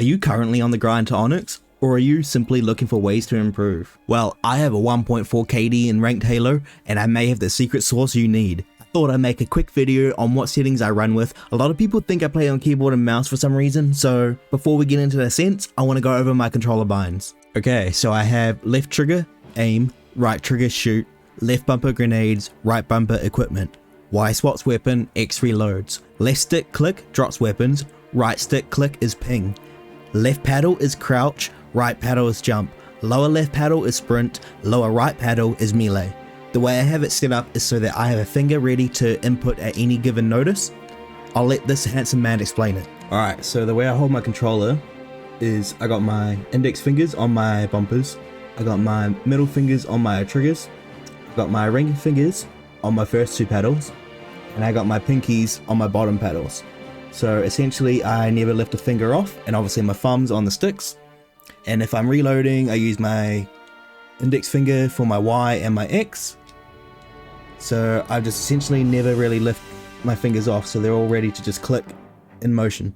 Are you currently on the grind to ONYX, or are you simply looking for ways to improve? Well, I have a 1.4 KD in ranked Halo, and I may have the secret sauce you need. I thought I'd make a quick video on what settings I run with. A lot of people think I play on keyboard and mouse for some reason, so before we get into the sense, I want to go over my controller binds. Okay, so I have left trigger, aim, right trigger, shoot, left bumper grenades, right bumper equipment, Y swaps weapon, X reloads, left stick click drops weapons, right stick click is ping, left paddle is crouch, right paddle is jump, lower left paddle is sprint, lower right paddle is melee. The way I have it set up is so that I have a finger ready to input at any given notice. I'll let this handsome man explain it. Alright, so the way I hold my controller is I got my index fingers on my bumpers, I got my middle fingers on my triggers, I got my ring fingers on my first two paddles, and I got my pinkies on my bottom paddles. So essentially I never lift a finger off, and obviously my thumb's on the sticks. And if I'm reloading, I use my index finger for my Y and my X. So I just essentially never really lift my fingers off, so they're all ready to just click in motion.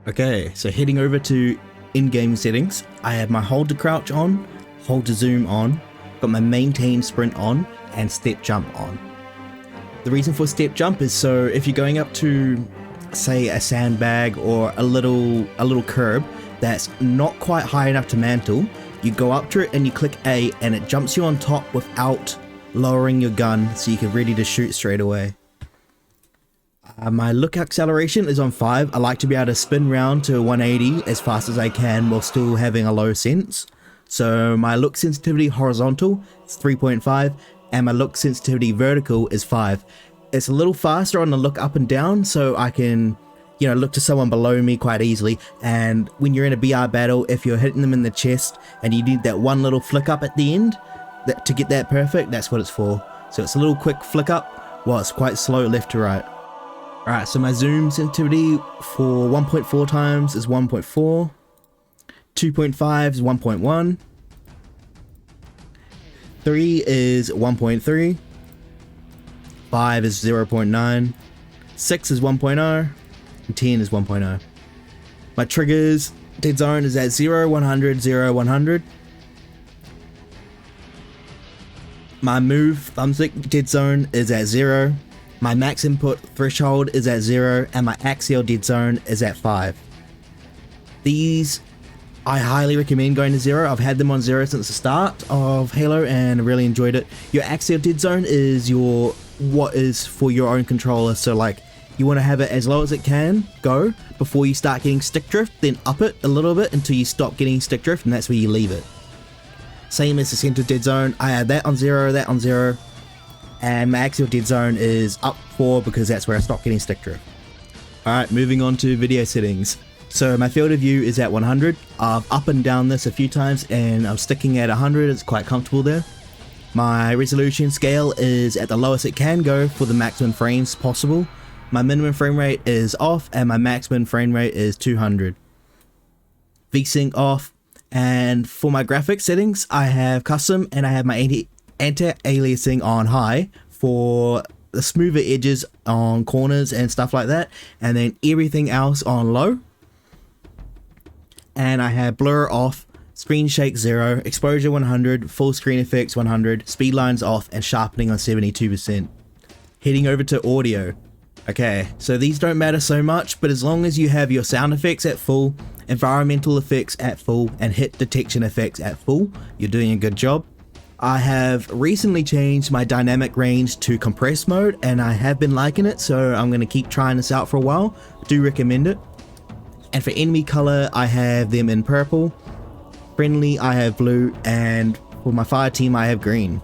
Okay, so heading over to in-game settings, I have my hold to crouch on, hold to zoom on, got my maintain sprint on, and step jump on. The reason for step jump is so if you're going up to, say, a sandbag or a little curb that's not quite high enough to mantle, you go up to it and you click A and it jumps you on top without lowering your gun, so you can ready to shoot straight away. My look acceleration is on 5. I like to be able to spin round to 180 as fast as I can while still having a low sense. So my look sensitivity horizontal is 3.5 and my look sensitivity vertical is 5. It's a little faster on the look up and down, so I can, look to someone below me quite easily. And when you're in a BR battle, if you're hitting them in the chest and you need that one little flick up at the end to get that perfect, that's what it's for. So it's a little quick flick up while it's quite slow left to right. Alright, so my zoom sensitivity for 1.4 times is 1.4, 2.5 is 1.1, 3 is 1.3, 5 is 0.9, 6 is 1.0, and 10 is 1.0. My triggers, dead zone is at 0, 100, 0, 100. My move, thumbstick dead zone is at 0. My max input threshold is at 0, and my axial dead zone is at 5. These I highly recommend going to 0. I've had them on 0 since the start of Halo and really enjoyed it. Your axial dead zone is what is for your own controller, so like you want to have it as low as it can go before you start getting stick drift, then up it a little bit until you stop getting stick drift, and that's where you leave it. Same as the center dead zone, I had that on 0, that on 0. And my axial dead zone is up 4 because that's where I stopped getting stick drift. Alright, moving on to video settings. So my field of view is at 100. I've up and down this a few times and I'm sticking at 100, it's quite comfortable there. My resolution scale is at the lowest it can go for the maximum frames possible. My minimum frame rate is off and my maximum frame rate is 200. VSync off, and for my graphics settings I have custom and I have my anti-aliasing on high for the smoother edges on corners and stuff like that, and then everything else on low. And I have blur off, screen shake 0, exposure 100, full screen effects 100, speed lines off, and sharpening on 72%. Heading over to audio. Okay, so these don't matter so much, but as long as you have your sound effects at full, environmental effects at full, and hit detection effects at full, you're doing a good job. I have recently changed my dynamic range to compressed mode and I have been liking it, so I'm going to keep trying this out for a while. Do recommend it. And for enemy color I have them in purple, friendly I have blue, and for my fire team I have green.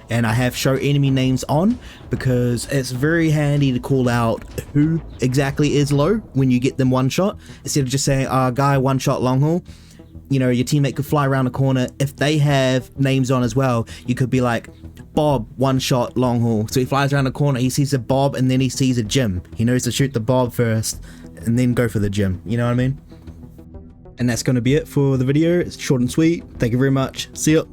And I have show enemy names on because it's very handy to call out who exactly is low when you get them one shot, instead of just saying guy one shot long haul. Your teammate could fly around a corner. If they have names on as well, you could be like, Bob, one shot, long haul. So he flies around a corner, he sees a Bob, and then he sees a Jim. He knows to shoot the Bob first, and then go for the Jim. You know what I mean? And that's going to be it for the video. It's short and sweet. Thank you very much. See ya.